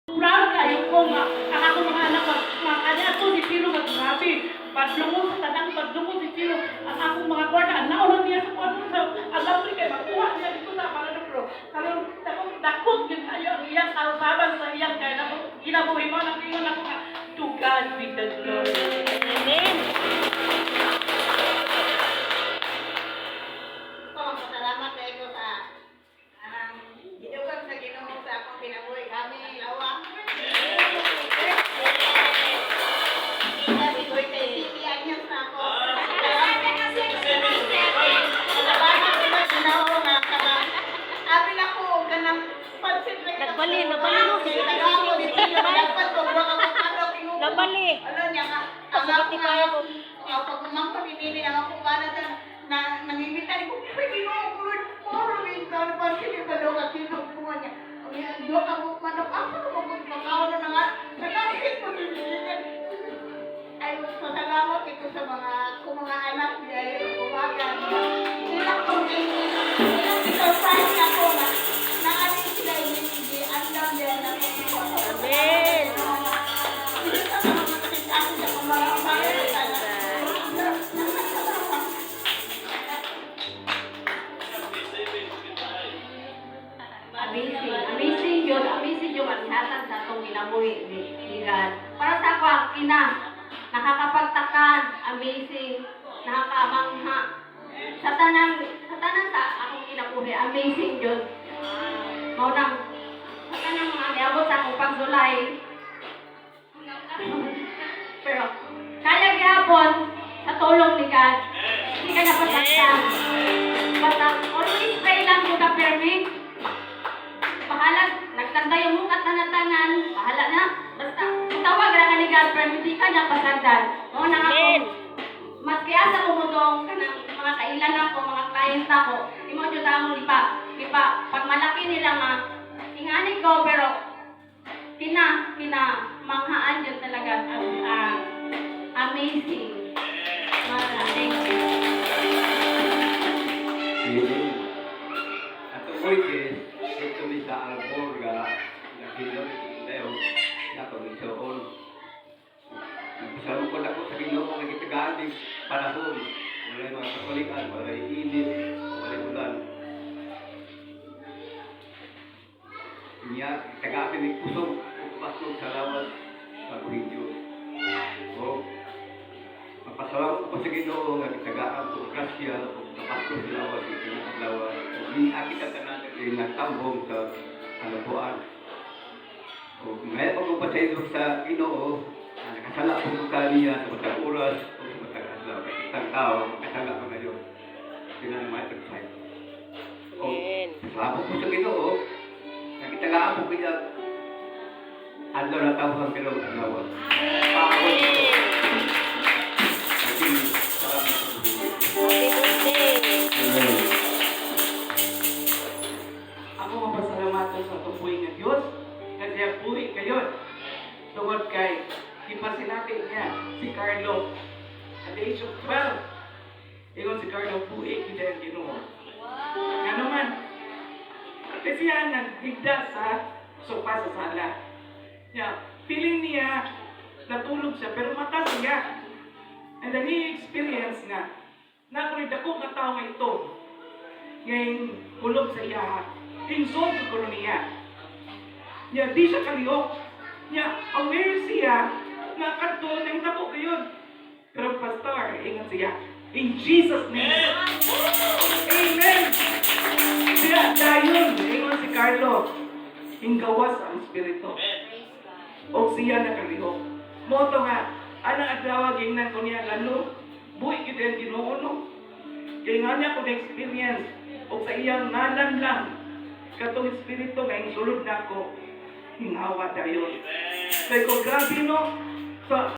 Proud kayo ko nga, ang ako mga anak mga kanya to si Piro nga grabe. Padlungo sa tanang padlungo si Piro. Ang akong mga kwarta, naulan niya sa kwarta sa alam ko kay makuha niya dito sa mga doktor. Karon dakot din kayo ang iyang kalsaban sa iyang kaya na ginabuhi mo na tingon ako nga to God be the glory. Amen. Salamat kayo sa gidugang sa Ginoo sa akong kinabuhi kami lawa. Sabi ko kay Titi anyos na ako. Salamat sa Ginoo nga kana. Abi na ko ganang pansin na Nabali mo. dapat ko bro ka ano kingo. Nabali. Ano niya nga Pagkati kaya ko. pag mamang pinili ang akong bana na nangimitan ko pwede mo good for me ka pa sila ka daw ka kinukuha niya ang do ka mo manok ako mo magkakaon na nga nakakit mo ay salamat ito sa mga anak niya yung kumagan sila kung surprise ako na anin sila hindi andam din na Amen. Amazing yun ang hatag sa itong ginabuhi ni God. Para sa ako, nakakapagtakan, amazing, nakakamangha. Sa tanan sa akong ginabuhi, amazing yun. Maunang, sa tanan mga niabot sa akong pagsulay. Pero, kaya gihapon, sa tulong ni God, hindi ka napasaktan. Basta, always pray lang yung ka-permit. Bahala, nagtanda yung mukat na natangan, bahala na. Basta, tawag lang ni God, pero hindi ka niya pasandan. Oo na nga Amen. po, maski asa kumutong ka ng mga kailan ako, mga client ako, di mo dyan tamong lipa. Pag malaki nila nga, ingani ko, pero manghaan yun talaga. Amazing. Thank you. Ato ko ito ni sa Alborga, nakilala ni Leo, na komisyon. Nagpasalamat ko na po sa Ginoo na kitagaling panahon. Wala yung mga kapalikan, wala yung init, wala yung ulan. Niya, kitagaling ni Kusog, pasok sa lawas, pag-video. O, magpasalamat ko sa Ginoo na kitagaan ko grasya, o kapasok sa lawas, yung lawas. Hindi akita ka natin yung nagtambong sa halapuan. O ngayon pag magpasaydo sa Ginoo, nakasala po ng kaniya sa matang oras o sa matang adlaw. Isang tao, nakasala pa ngayon. Hindi na naman ito sa O, salamat po sa Ginoo, nakitagaan po kaya adlaw na tao ang Ginoo sa lawas. Pakawal po. Salamat po. Happy birthday. Amen. Ako mapasalamatan sa tubuhi ng Diyos kasi ang buhi kayo tungod kay ipasinatin niya si Carlo at the age of 12. Ingon si Carlo buhi kita ang Ginoo. Nga naman, kasi yan naghigda sa sopa sa sala. Feeling niya natulog siya pero mata siya. And then he experienced nga na kung dako nga tao nga ito ngayon kulog sa iya. Insult ko niya. Niya, di siya kalihok. Niya, aware siya na kanto na hitabo kayo. Pero pastor, ingat siya. In Jesus' name. Amen. Siya, dayon, ingon si Carlo. Inggawas ang Espiritu. O siya na kalihok. Moto nga, anang adlaw gingnan ko niya lalo. Buhay kita yung Ginoo, no? Kaya nga niya ko na-experience. O sa iyang ngalan lang. Katong Espiritu nga yung sulod na ako, hingawa dayon. Kaya ko grabe no, sa